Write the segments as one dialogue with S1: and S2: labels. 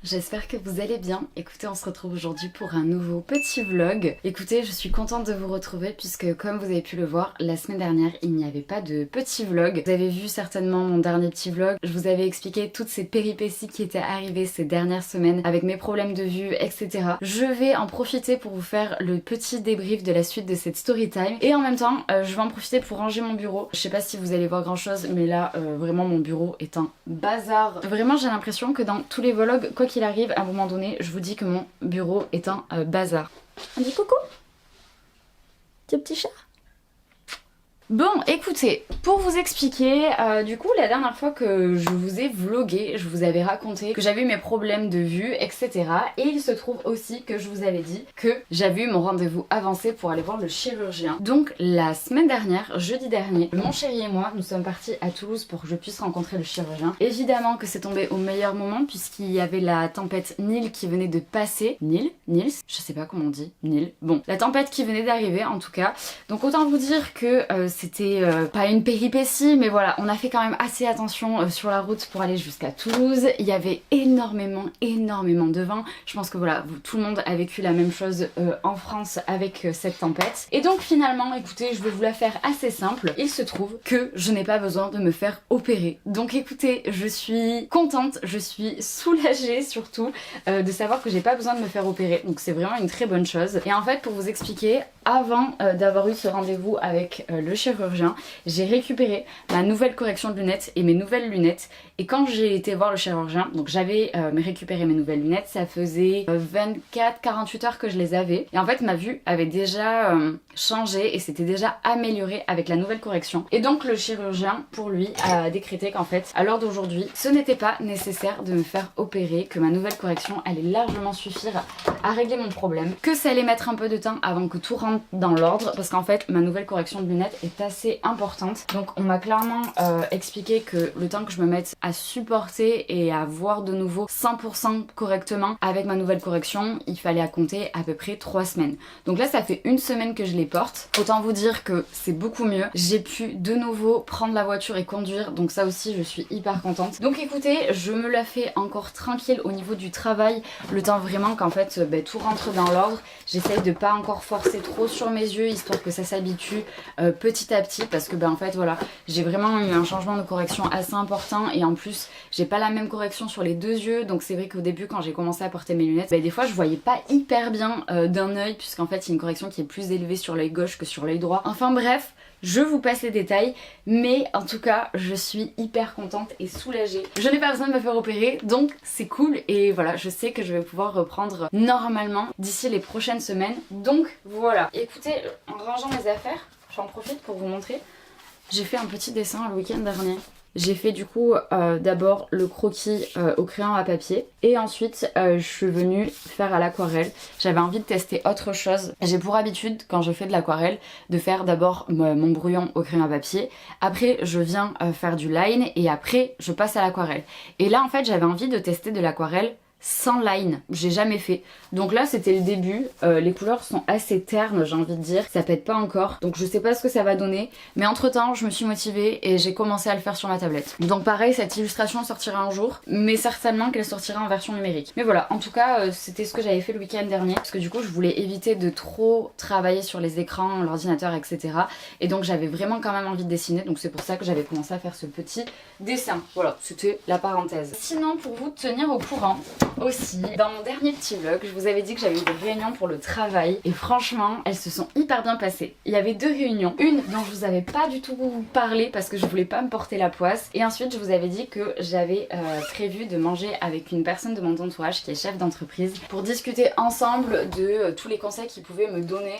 S1: j'espère que vous allez bien. Écoutez, on se retrouve aujourd'hui pour un nouveau petit vlog. Écoutez, je suis contente de vous retrouver puisque comme vous avez pu le voir, la semaine dernière, il n'y avait pas de petit vlog. Vous avez vu certainement mon dernier petit vlog. Je vous avais expliqué toutes ces péripéties qui étaient arrivées ces dernières semaines avec mes problèmes de vue, etc. Je vais en profiter pour vous faire le petit débrief de la suite de cette story time. Et en même temps, je vais en profiter pour ranger mon bureau. Je sais pas si vous allez voir grand chose, mais là, vraiment mon bureau est un bazar. Vraiment, j'ai l'impression que dans tous les vlogs, quoi qu'il arrive, à un moment donné, je vous dis que mon bureau est un bazar. On dit coucou, petit chat. Bon, écoutez, pour vous expliquer, du coup, la dernière fois que je vous ai vlogué, je vous avais raconté que j'avais eu mes problèmes de vue, etc. Et il se trouve aussi que je vous avais dit que j'avais eu mon rendez-vous avancé pour aller voir le chirurgien. Donc, la semaine dernière, jeudi dernier, mon chéri et moi, nous sommes partis à Toulouse pour que je puisse rencontrer le chirurgien. Évidemment que c'est tombé au meilleur moment puisqu'il y avait la tempête Nil qui venait de passer. Nils, je sais pas comment on dit, Nil. Bon, la tempête qui venait d'arriver en tout cas. Donc, autant vous dire que c'était pas une péripétie, mais voilà, on a fait quand même assez attention sur la route pour aller jusqu'à Toulouse. Il y avait énormément de vent. Je pense que voilà, tout le monde a vécu la même chose en France avec cette tempête. Et donc finalement, écoutez, je vais vous la faire assez simple. Il se trouve que je n'ai pas besoin de me faire opérer. Donc écoutez, je suis contente, je suis soulagée surtout de savoir que j'ai pas besoin de me faire opérer. Donc c'est vraiment une très bonne chose. Et en fait, pour vous expliquer, avant d'avoir eu ce rendez-vous avec le chirurgien, j'ai récupéré ma nouvelle correction de lunettes et mes nouvelles lunettes. Et quand j'ai été voir le chirurgien, donc j'avais récupéré mes nouvelles lunettes, ça faisait 24-48 heures que je les avais. Et en fait ma vue avait déjà changé et s'était déjà améliorée avec la nouvelle correction. Et donc le chirurgien, pour lui, a décrété qu'en fait, à l'heure d'aujourd'hui, ce n'était pas nécessaire de me faire opérer, que ma nouvelle correction allait largement suffire à régler mon problème, que ça allait mettre un peu de temps avant que tout rentre dans l'ordre, parce qu'en fait ma nouvelle correction de lunettes est assez importante. Donc on m'a clairement expliqué que le temps que je me mette à supporter et à voir de nouveau 100% correctement avec ma nouvelle correction, il fallait à compter à peu près 3 semaines. Donc là ça fait une semaine que je les porte. Autant vous dire que c'est beaucoup mieux. J'ai pu de nouveau prendre la voiture et conduire, donc ça aussi je suis hyper contente. Donc écoutez, je me la fais encore tranquille au niveau du travail, le temps vraiment qu'en fait tout rentre dans l'ordre. J'essaye de pas encore forcer trop sur mes yeux histoire que ça s'habitue petit à petit, parce que en fait voilà, j'ai vraiment eu un changement de correction assez important et en plus j'ai pas la même correction sur les deux yeux. Donc c'est vrai qu'au début quand j'ai commencé à porter mes lunettes, des fois je voyais pas hyper bien d'un œil, puisqu'en fait il y a une correction qui est plus élevée sur l'œil gauche que sur l'œil droit. Enfin bref, je vous passe les détails, mais en tout cas je suis hyper contente et soulagée. Je n'ai pas besoin de me faire opérer, donc c'est cool. Et voilà, je sais que je vais pouvoir reprendre normalement d'ici les prochaines semaines. Donc voilà, écoutez, en rangeant mes affaires, j'en profite pour vous montrer. J'ai fait un petit dessin le week-end dernier. J'ai fait du coup d'abord le croquis au crayon à papier et ensuite je suis venue faire à l'aquarelle. J'avais envie de tester autre chose. J'ai pour habitude quand je fais de l'aquarelle de faire d'abord mon brouillon au crayon à papier, après je viens faire du line et après je passe à l'aquarelle. Et là en fait j'avais envie de tester de l'aquarelle sans line, j'ai jamais fait. Donc là c'était le début, les couleurs sont assez ternes, j'ai envie de dire, ça pète pas encore, donc je sais pas ce que ça va donner, mais entre temps je me suis motivée et j'ai commencé à le faire sur ma tablette. Donc pareil, cette illustration sortira un jour, mais certainement qu'elle sortira en version numérique. Mais voilà, en tout cas c'était ce que j'avais fait le week-end dernier, parce que du coup je voulais éviter de trop travailler sur les écrans, l'ordinateur, etc. Et donc j'avais vraiment quand même envie de dessiner, donc c'est pour ça que j'avais commencé à faire ce petit dessin. Voilà, c'était la parenthèse. Sinon, pour vous tenir au courant aussi, dans mon dernier petit vlog, je vous avais dit que j'avais eu des réunions pour le travail et franchement, elles se sont hyper bien passées. Il y avait 2 réunions, une dont je vous avais pas du tout parlé parce que je voulais pas me porter la poisse, et ensuite je vous avais dit que j'avais prévu de manger avec une personne de mon entourage qui est chef d'entreprise pour discuter ensemble de tous les conseils qu'ils pouvaient me donner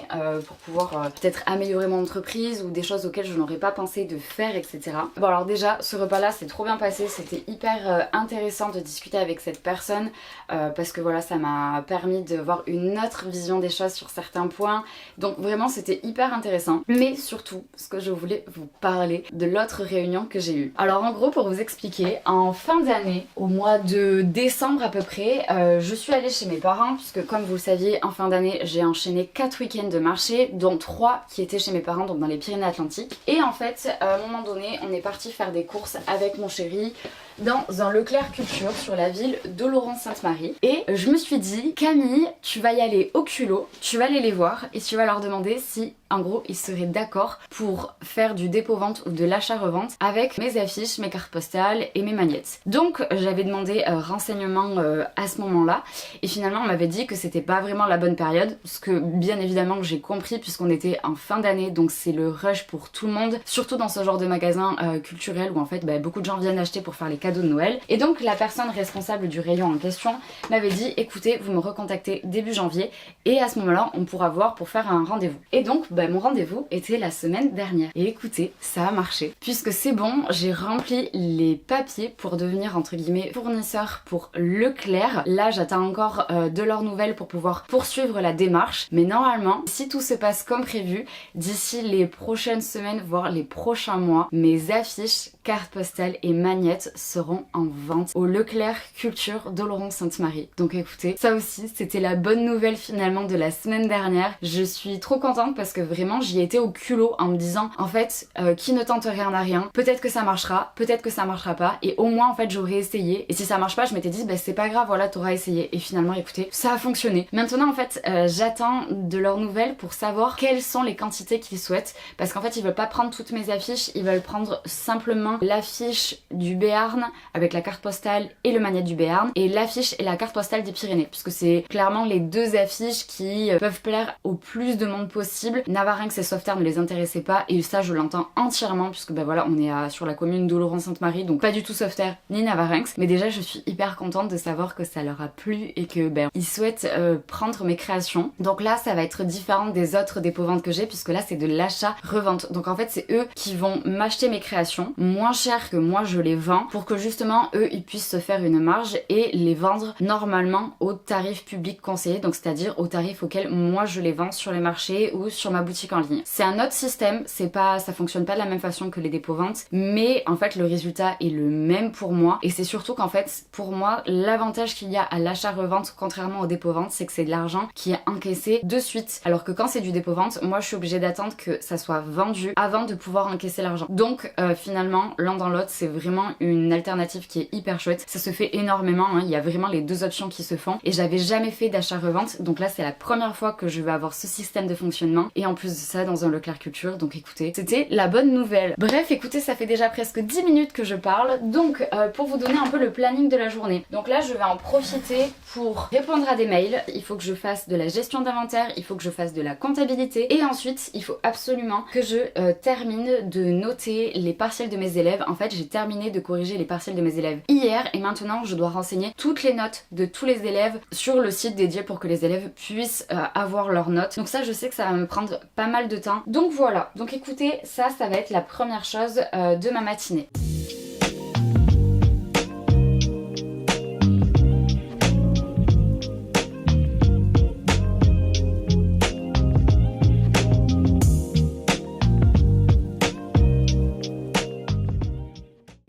S1: pour pouvoir peut-être améliorer mon entreprise ou des choses auxquelles je n'aurais pas pensé de faire, etc. Bon alors déjà, ce repas là s'est trop bien passé, c'était hyper intéressant de discuter avec cette personne. Parce que voilà, ça m'a permis de voir une autre vision des choses sur certains points. Donc vraiment c'était hyper intéressant. Mais surtout, ce que je voulais vous parler de l'autre réunion que j'ai eue. Alors en gros, pour vous expliquer, en fin d'année, au mois de décembre à peu près, je suis allée chez mes parents, puisque comme vous le saviez, en fin d'année j'ai enchaîné 4 week-ends de marché, dont 3 qui étaient chez mes parents, donc dans les Pyrénées-Atlantiques. Et en fait, à un moment donné, on est parti faire des courses avec mon chéri. dans un Leclerc Culture sur la ville d'Oloron-Sainte-Marie. Et je me suis dit, Camille, tu vas y aller au culot, tu vas aller les voir et tu vas leur demander si en gros ils seraient d'accord pour faire du dépôt-vente ou de l'achat-revente avec mes affiches, mes cartes postales et mes magnettes. Donc j'avais demandé renseignement à ce moment-là et finalement on m'avait dit que c'était pas vraiment la bonne période, ce que bien évidemment j'ai compris puisqu'on était en fin d'année, donc c'est le rush pour tout le monde, surtout dans ce genre de magasin culturel où en fait beaucoup de gens viennent acheter pour faire les cadeaux de Noël. Et donc la personne responsable du rayon en question m'avait dit écoutez, vous me recontactez début janvier et à ce moment-là on pourra voir pour faire un rendez-vous. Et donc mon rendez-vous était la semaine dernière. Et écoutez, ça a marché. Puisque c'est bon, j'ai rempli les papiers pour devenir entre guillemets fournisseur pour Leclerc. Là, j'attends encore de leurs nouvelles pour pouvoir poursuivre la démarche. Mais normalement, si tout se passe comme prévu, d'ici les prochaines semaines, voire les prochains mois, mes affiches, cartes postales et magnettes seront en vente au Leclerc Culture d'Oloron-Sainte-Marie. Donc écoutez, ça aussi, c'était la bonne nouvelle finalement de la semaine dernière. Je suis trop contente parce que vraiment j'y étais au culot en me disant en fait qui ne tente rien n'a rien, peut-être que ça marchera, peut-être que ça marchera pas et au moins en fait j'aurais essayé et si ça marche pas je m'étais dit c'est pas grave, voilà, t'auras essayé et finalement écoutez ça a fonctionné. Maintenant en fait j'attends de leurs nouvelles pour savoir quelles sont les quantités qu'ils souhaitent parce qu'en fait ils veulent pas prendre toutes mes affiches, ils veulent prendre simplement l'affiche du Béarn avec la carte postale et le magnète du Béarn et l'affiche et la carte postale des Pyrénées puisque c'est clairement les deux affiches qui peuvent plaire au plus de monde possible. Navarinx et Sauveterre ne les intéressaient pas et ça je l'entends entièrement puisque voilà on est sur la commune d'Oloron-Sainte-Marie donc pas du tout Sauveterre ni Navarinx, mais déjà je suis hyper contente de savoir que ça leur a plu et que ils souhaitent prendre mes créations. Donc là ça va être différent des autres dépôts-ventes que j'ai puisque là c'est de l'achat-revente, donc en fait c'est eux qui vont m'acheter mes créations moins cher que moi je les vends pour que justement eux ils puissent se faire une marge et les vendre normalement au tarif public conseillé, donc c'est-à-dire au tarif auquel moi je les vends sur les marchés ou sur ma boutique en ligne. C'est un autre système, ça fonctionne pas de la même façon que les dépôts-ventes, mais en fait le résultat est le même pour moi et c'est surtout qu'en fait pour moi l'avantage qu'il y a à l'achat-revente contrairement au dépôt-vente c'est que c'est de l'argent qui est encaissé de suite, alors que quand c'est du dépôt-vente moi je suis obligée d'attendre que ça soit vendu avant de pouvoir encaisser l'argent. Donc finalement l'un dans l'autre c'est vraiment une alternative qui est hyper chouette, ça se fait énormément, il y a vraiment les deux options qui se font et j'avais jamais fait d'achat-revente donc là c'est la première fois que je vais avoir ce système de fonctionnement et en plus de ça dans un Leclerc Culture, donc écoutez c'était la bonne nouvelle. Bref écoutez ça fait déjà presque 10 minutes que je parle donc pour vous donner un peu le planning de la journée, donc là je vais en profiter pour répondre à des mails, il faut que je fasse de la gestion d'inventaire, il faut que je fasse de la comptabilité et ensuite il faut absolument que je termine de noter les partiels de mes élèves. En fait j'ai terminé de corriger les partiels de mes élèves hier et maintenant je dois renseigner toutes les notes de tous les élèves sur le site dédié pour que les élèves puissent avoir leurs notes, donc ça je sais que ça va me prendre pas mal de temps, donc voilà, donc écoutez ça va être la première chose de ma matinée.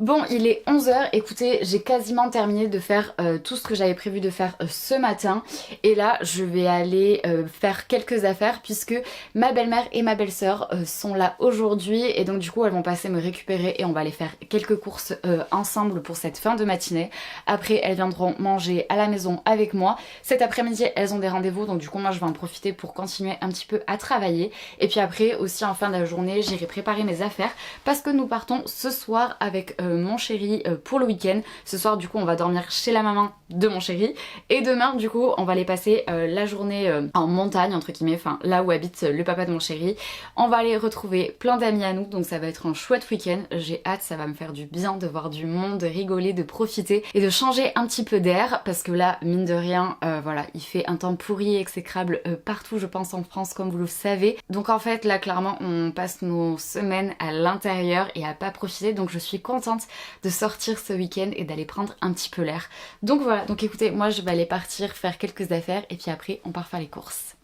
S1: Bon, il est 11h, écoutez, j'ai quasiment terminé de faire tout ce que j'avais prévu de faire ce matin. Et là, je vais aller faire quelques affaires puisque ma belle-mère et ma belle-sœur sont là aujourd'hui. Et donc du coup, elles vont passer me récupérer et on va aller faire quelques courses ensemble pour cette fin de matinée. Après, elles viendront manger à la maison avec moi. Cet après-midi, elles ont des rendez-vous, donc du coup, moi, je vais en profiter pour continuer un petit peu à travailler. Et puis après, aussi en fin de la journée, j'irai préparer mes affaires parce que nous partons ce soir avec mon chéri pour le week-end. Ce soir du coup on va dormir chez la maman de mon chéri et demain du coup on va aller passer la journée en montagne entre guillemets, enfin là où habite le papa de mon chéri. On va aller retrouver plein d'amis à nous, donc ça va être un chouette week-end. J'ai hâte, ça va me faire du bien de voir du monde, de rigoler, de profiter et de changer un petit peu d'air parce que là mine de rien voilà il fait un temps pourri et exécrable partout je pense en France comme vous le savez, donc en fait là clairement on passe nos semaines à l'intérieur et à pas profiter, donc je suis contente de sortir ce week-end et d'aller prendre un petit peu l'air. Donc voilà, donc écoutez, moi je vais aller partir faire quelques affaires et puis après on part faire les courses.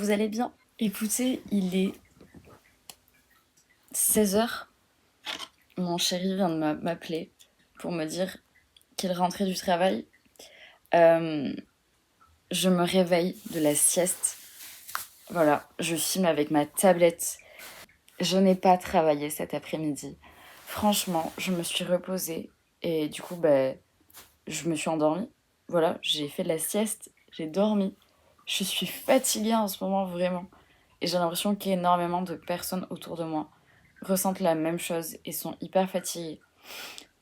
S1: vous allez bien. Écoutez, il est 16h. Mon chéri vient de m'appeler pour me dire qu'il rentrait du travail. Je me réveille de la sieste. Voilà, je filme avec ma tablette. Je n'ai pas travaillé cet après-midi. Franchement, je me suis reposée et du coup, je me suis endormie. Voilà, j'ai fait de la sieste, j'ai dormi. Je suis fatiguée en ce moment, vraiment. Et j'ai l'impression qu'énormément de personnes autour de moi ressentent la même chose et sont hyper fatiguées.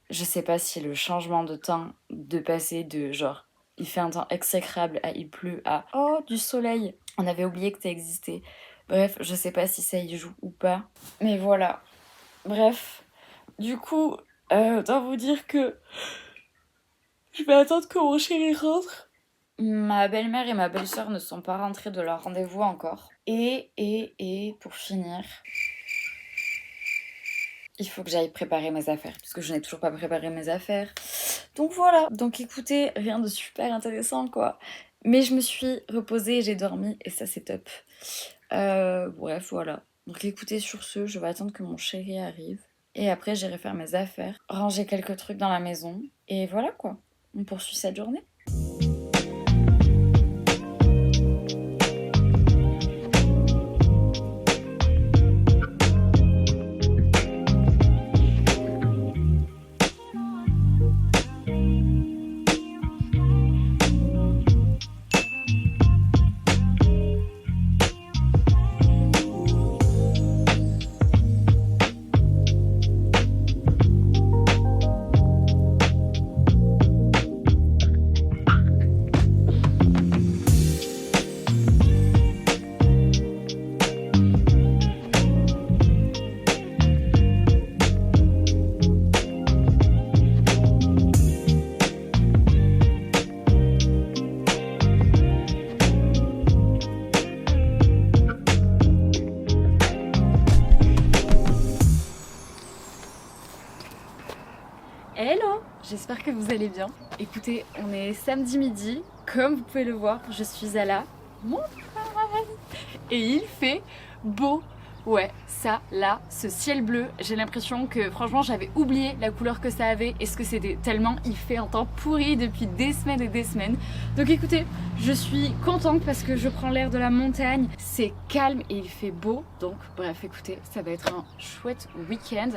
S1: Je sais pas si le changement de temps, de passer de genre, il fait un temps exécrable à il pleut à oh, du soleil, on avait oublié que ça existait. Bref, je sais pas si ça y joue ou pas. Mais voilà. Bref. Du coup, autant vous dire que je vais attendre que mon chéri rentre. Ma belle-mère et ma belle-sœur ne sont pas rentrées de leur rendez-vous encore. Et pour finir, il faut que j'aille préparer mes affaires, puisque je n'ai toujours pas préparé mes affaires. Donc voilà. Donc écoutez, rien de super intéressant, quoi. Mais je me suis reposée, j'ai dormi, et ça c'est top. Bref, voilà. Donc écoutez, sur ce, je vais attendre que mon chéri arrive. Et après, j'irai faire mes affaires, ranger quelques trucs dans la maison. Et voilà, quoi. On poursuit cette journée. Hello, j'espère que vous allez bien. Écoutez, on est samedi midi, comme vous pouvez le voir, je suis à la montagne et il fait beau. Ouais, ça, là, ce ciel bleu, j'ai l'impression que franchement j'avais oublié la couleur que ça avait et ce que c'était, tellement il fait un temps pourri depuis des semaines et des semaines. Donc écoutez, je suis contente parce que je prends l'air de la montagne, c'est calme et il fait beau. Donc bref, écoutez, ça va être un chouette week-end.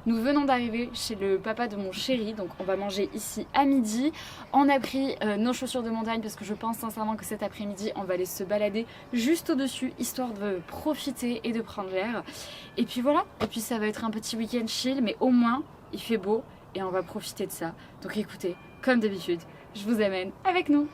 S1: Nous venons d'arriver chez le papa de mon chéri, donc on va manger ici à midi. On a pris nos chaussures de montagne parce que je pense sincèrement que cet après-midi on va aller se balader juste au-dessus, histoire de profiter et de prendre l'air. Et puis voilà, et puis ça va être un petit week-end chill, mais au moins il fait beau et on va profiter de ça. Donc écoutez, comme d'habitude, je vous amène avec nous.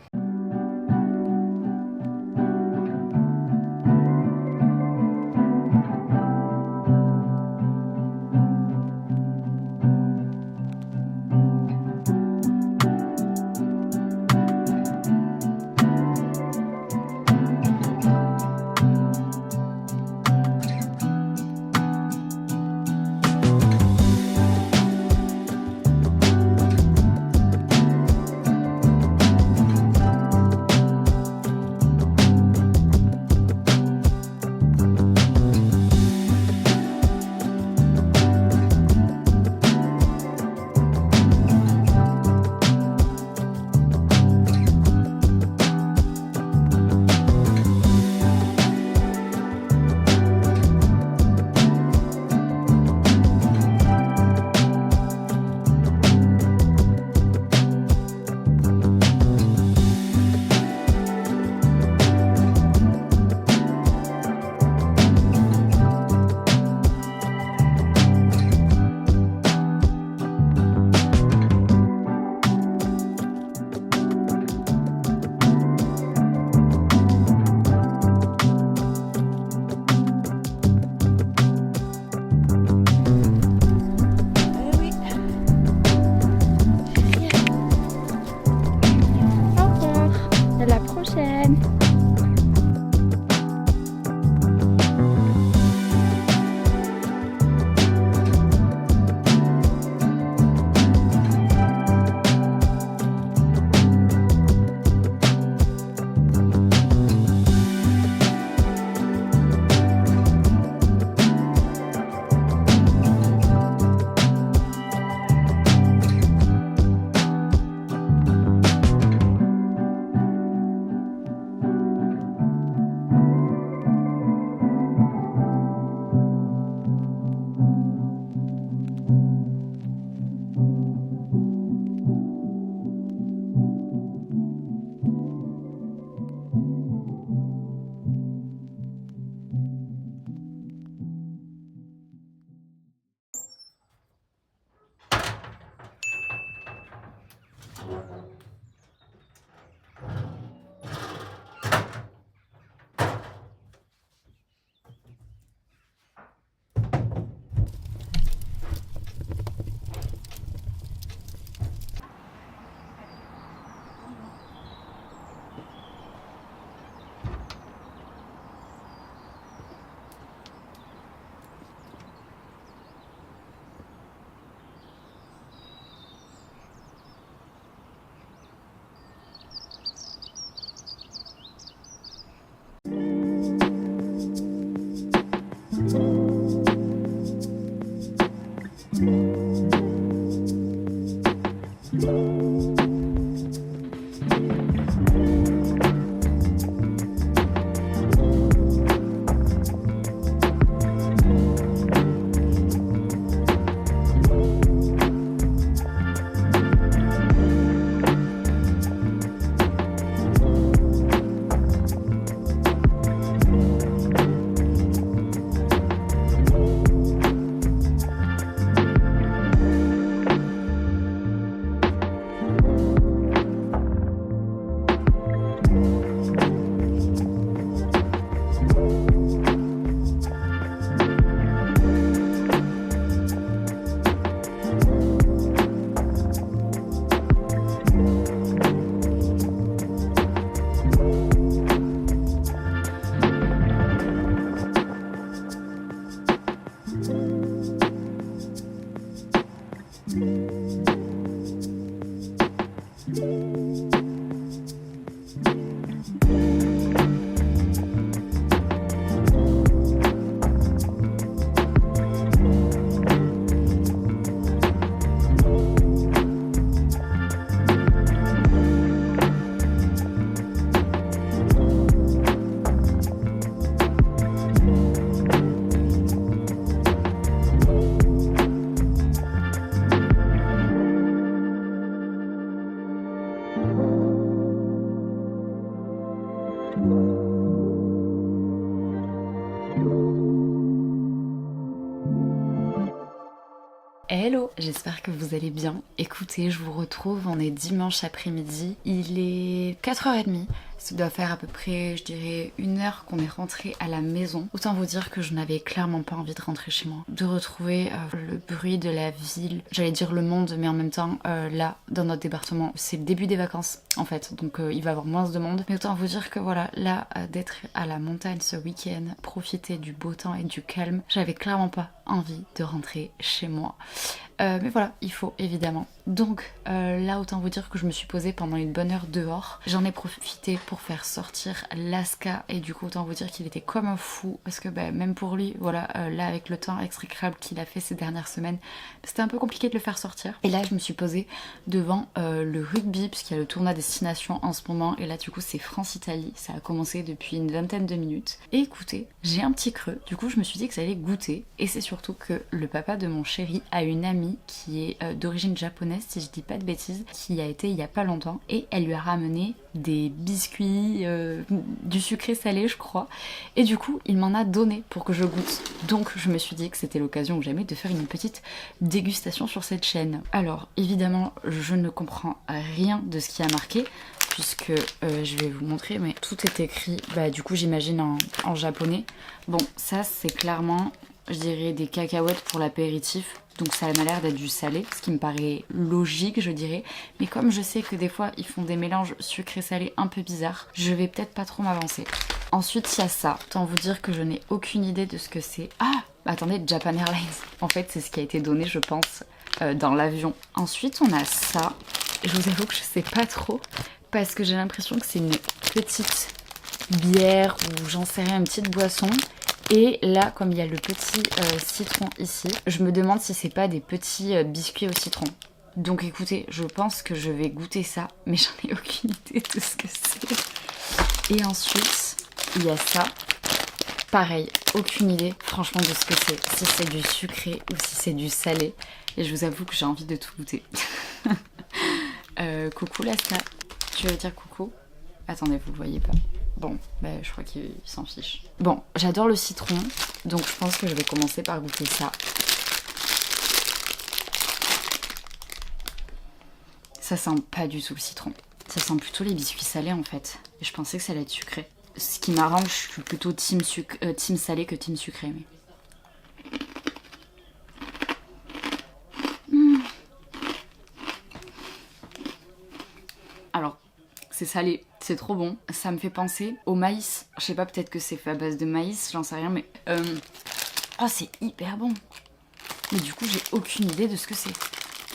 S1: Hello, j'espère que vous allez bien. Écoutez, je vous retrouve, on est dimanche après-midi, il est 4h30. Ça doit faire à peu près, je dirais, 1 heure qu'on est rentré à la maison. Autant vous dire que je n'avais clairement pas envie de rentrer chez moi. De retrouver le bruit de la ville, j'allais dire le monde, mais en même temps, là, dans notre département, c'est le début des vacances, en fait. Donc il va y avoir moins de monde. Mais autant vous dire que voilà, là, d'être à la montagne ce week-end, profiter du beau temps et du calme, j'avais clairement pas envie de rentrer chez moi. Mais voilà, il faut évidemment. Donc là, autant vous dire que je me suis posée pendant une bonne heure dehors. J'en ai profité pour faire sortir Laska et du coup autant vous dire qu'il était comme un fou parce que même pour lui, voilà, là avec le temps exécrable qu'il a fait ces dernières semaines, c'était un peu compliqué de le faire sortir. Et là je me suis posée devant le rugby puisqu'il y a le tournoi destination en ce moment et là du coup c'est France-Italie, ça a commencé depuis une vingtaine de minutes. Et écoutez, j'ai un petit creux, du coup je me suis dit que ça allait goûter et c'est surtout que le papa de mon chéri a une amie qui est d'origine japonaise si je dis pas de bêtises, qui a été il y a pas longtemps et elle lui a ramené des biscuits, du sucré salé je crois et du coup il m'en a donné pour que je goûte, donc je me suis dit que c'était l'occasion ou jamais de faire une petite dégustation sur cette chaîne. Alors évidemment je ne comprends rien de ce qui a marqué puisque je vais vous montrer mais tout est écrit du coup j'imagine en japonais. Bon ça c'est clairement je dirais des cacahuètes pour l'apéritif. Donc ça m'a l'air d'être du salé, ce qui me paraît logique je dirais. Mais comme je sais que des fois ils font des mélanges sucré-salé un peu bizarres, je vais peut-être pas trop m'avancer. Ensuite il y a ça, autant vous dire que je n'ai aucune idée de ce que c'est. Ah attendez, Japan Airlines. En fait c'est ce qui a été donné je pense dans l'avion. Ensuite on a ça, je vous avoue que je sais pas trop parce que j'ai l'impression que c'est une petite bière ou j'en sais rien, une petite boisson. Et là, comme il y a le petit citron ici, je me demande si c'est pas des petits biscuits au citron. Donc écoutez, je pense que je vais goûter ça, mais j'en ai aucune idée de ce que c'est. Et ensuite, il y a ça. Pareil, aucune idée franchement de ce que c'est. Si c'est du sucré ou si c'est du salé. Et je vous avoue que j'ai envie de tout goûter. Coucou Laska, tu veux dire coucou? Attendez, vous le voyez pas. Bon, je crois qu'il s'en fiche. Bon, j'adore le citron, donc je pense que je vais commencer par goûter ça. Ça sent pas du tout le citron. Ça sent plutôt les biscuits salés en fait. Et je pensais que ça allait être sucré. Ce qui m'arrange, je suis plutôt team salé que team sucré. Mais... Alors, c'est salé, c'est trop bon. Ça me fait penser au maïs. Je sais pas, peut-être que c'est fait à base de maïs, j'en sais rien, mais... Oh, c'est hyper bon. Mais du coup, j'ai aucune idée de ce que c'est.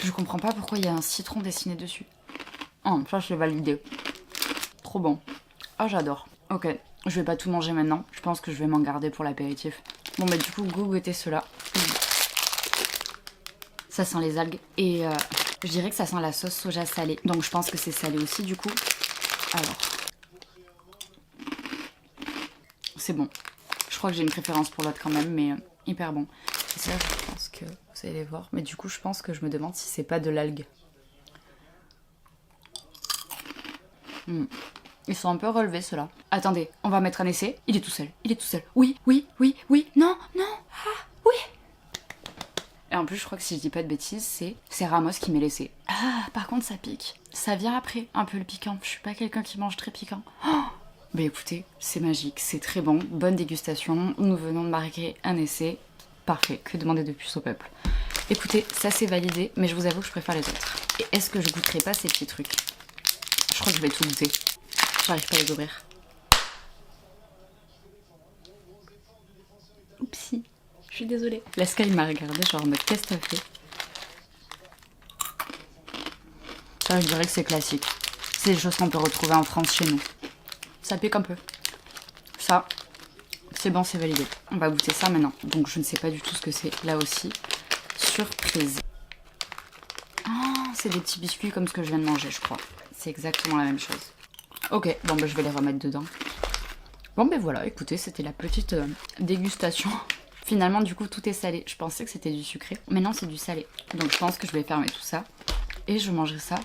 S1: Je comprends pas pourquoi il y a un citron dessiné dessus. Oh, ça, je l'ai validé. Trop bon. Oh, j'adore. Ok, je vais pas tout manger maintenant. Je pense que je vais m'en garder pour l'apéritif. Bon, bah du coup, go goûter cela. Ça sent les algues. Et je dirais que ça sent la sauce soja salée. Donc je pense que c'est salé aussi du coup. Alors. C'est bon. Je crois que j'ai une préférence pour l'autre quand même, mais hyper bon. Et ça, je pense que vous allez voir. Mais du coup, je pense que je me demande si c'est pas de l'algue. Ils sont un peu relevés ceux-là. Attendez, on va mettre un essai. Il est tout seul, il est tout seul. Oui, oui, oui, oui, non, non, ah, oui. Et en plus, je crois que si je dis pas de bêtises, c'est Ramos qui m'est laissé. Ah, par contre, ça pique. Ça vient après, un peu le piquant. Je suis pas quelqu'un qui mange très piquant. Oh, bah écoutez, c'est magique, c'est très bon. Bonne dégustation. Nous venons de marquer un essai. Parfait, que demander de plus au peuple. Écoutez, ça c'est validé, mais je vous avoue que je préfère les autres. Et est-ce que je goûterai pas ces petits trucs? Je crois que je vais tout goûter. J'arrive pas à les ouvrir. Oupsie. Je suis désolée. La Sky m'a regardé genre en mode qu'est-ce que t'as fait? Ça, je dirais que c'est classique. C'est des choses qu'on peut retrouver en France chez nous. Ça pique un peu. Ça, c'est bon, c'est validé. On va goûter ça maintenant. Donc je ne sais pas du tout ce que c'est. Là aussi, surprise. Ah, c'est des petits biscuits comme ce que je viens de manger, je crois. C'est exactement la même chose. Ok, bon bah je vais les remettre dedans. Bon ben voilà, écoutez, c'était la petite dégustation. Finalement, du coup, tout est salé. Je pensais que c'était du sucré, mais non, c'est du salé. Donc je pense que je vais fermer tout ça et je mangerai ça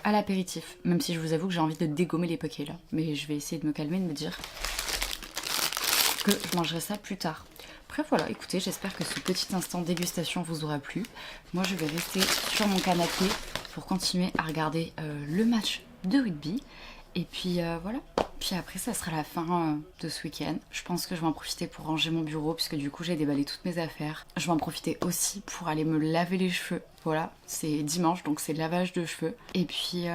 S1: à l'apéritif. Même si je vous avoue que j'ai envie de dégommer les pokés là. Mais je vais essayer de me calmer, de me dire que je mangerai ça plus tard. Après voilà, écoutez, j'espère que ce petit instant dégustation vous aura plu. Moi, je vais rester sur mon canapé pour continuer à regarder le match de rugby. Et puis voilà. Puis après, ça sera la fin de ce week-end. Je pense que je vais en profiter pour ranger mon bureau, puisque du coup, j'ai déballé toutes mes affaires. Je vais en profiter aussi pour aller me laver les cheveux. Voilà, c'est dimanche, donc c'est lavage de cheveux. Et puis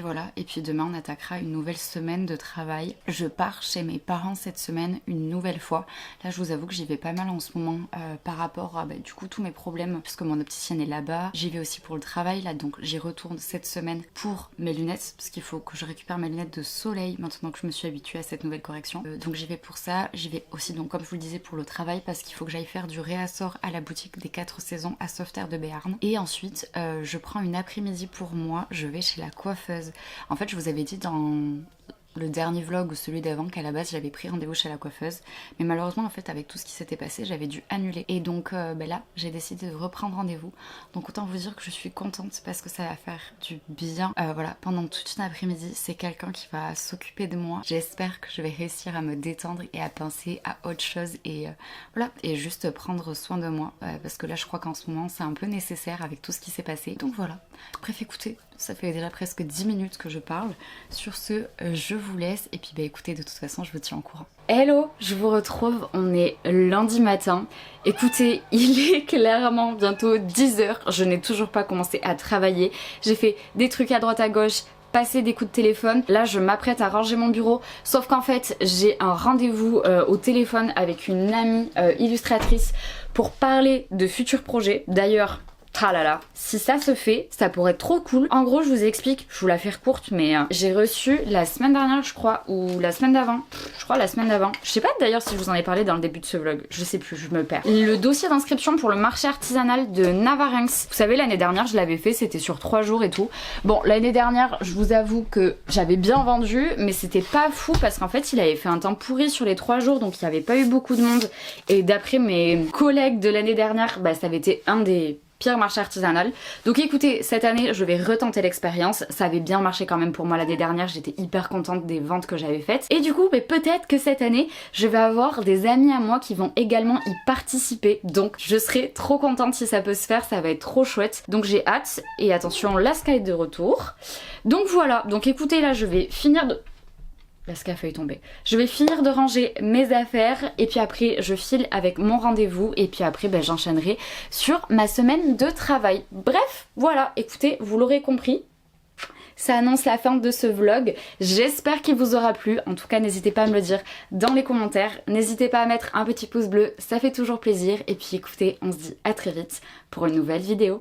S1: voilà. Et puis demain, on attaquera une nouvelle semaine de travail. Je pars chez mes parents cette semaine une nouvelle fois. Là, je vous avoue que j'y vais pas mal en ce moment par rapport à du coup tous mes problèmes, puisque mon opticienne est là-bas. J'y vais aussi pour le travail, là, donc j'y retourne cette semaine pour mes lunettes, parce qu'il faut que je récupère mes lunettes de soleil maintenant que je me suis habituée à cette nouvelle correction. Donc j'y vais pour ça. J'y vais aussi, donc comme je vous le disais, pour le travail, parce qu'il faut que j'aille faire du réassort à la boutique des 4 saisons à Sauveterre de Béarn. Et ensuite, je prends une après-midi pour moi, je vais chez la coiffeuse. En fait, je vous avais dit dans le dernier vlog ou celui d'avant qu'à la base j'avais pris rendez-vous chez la coiffeuse, mais malheureusement en fait avec tout ce qui s'était passé j'avais dû annuler, et donc là j'ai décidé de reprendre rendez-vous. Donc autant vous dire que je suis contente parce que ça va faire du bien. Voilà, pendant toute une après-midi c'est quelqu'un qui va s'occuper de moi. J'espère que je vais réussir à me détendre et à penser à autre chose, et voilà, et juste prendre soin de moi parce que là je crois qu'en ce moment c'est un peu nécessaire avec tout ce qui s'est passé. Donc voilà, bref, écoutez, ça fait déjà presque 10 minutes que je parle. Sur ce, je vous laisse. Et puis écoutez, de toute façon, je vous tiens au courant. Hello, je vous retrouve. On est lundi matin. Écoutez, il est clairement bientôt 10h. Je n'ai toujours pas commencé à travailler. J'ai fait des trucs à droite à gauche, passer des coups de téléphone. Là, je m'apprête à ranger mon bureau. Sauf qu'en fait, j'ai un rendez-vous au téléphone avec une amie illustratrice pour parler de futurs projets. D'ailleurs, ah là là, si ça se fait, ça pourrait être trop cool. En gros, je vous explique, je vous la faire courte, mais j'ai reçu la semaine dernière, je crois, ou la semaine d'avant. Je crois la semaine d'avant. Je sais pas d'ailleurs si je vous en ai parlé dans le début de ce vlog. Je sais plus, je me perds. Le dossier d'inscription pour le marché artisanal de Navarinx. Vous savez, l'année dernière, je l'avais fait, c'était sur 3 jours et tout. Bon, l'année dernière, je vous avoue que j'avais bien vendu, mais c'était pas fou parce qu'en fait, il avait fait un temps pourri sur les 3 jours, donc il n'y avait pas eu beaucoup de monde. Et d'après mes collègues de l'année dernière, bah, ça avait été un des pire marché artisanal. Donc écoutez, cette année je vais retenter l'expérience, ça avait bien marché quand même pour moi l'année dernière, j'étais hyper contente des ventes que j'avais faites. Et du coup peut-être que cette année je vais avoir des amis à moi qui vont également y participer, donc je serai trop contente si ça peut se faire, ça va être trop chouette. Donc j'ai hâte, et attention, Laska est de retour. Donc voilà, donc écoutez, là je vais finir de... Laska a failli tomber. Je vais finir de ranger mes affaires et puis après je file avec mon rendez-vous et puis après j'enchaînerai sur ma semaine de travail. Bref, voilà, écoutez, vous l'aurez compris, ça annonce la fin de ce vlog. J'espère qu'il vous aura plu. En tout cas, n'hésitez pas à me le dire dans les commentaires. N'hésitez pas à mettre un petit pouce bleu, ça fait toujours plaisir. Et puis écoutez, on se dit à très vite pour une nouvelle vidéo.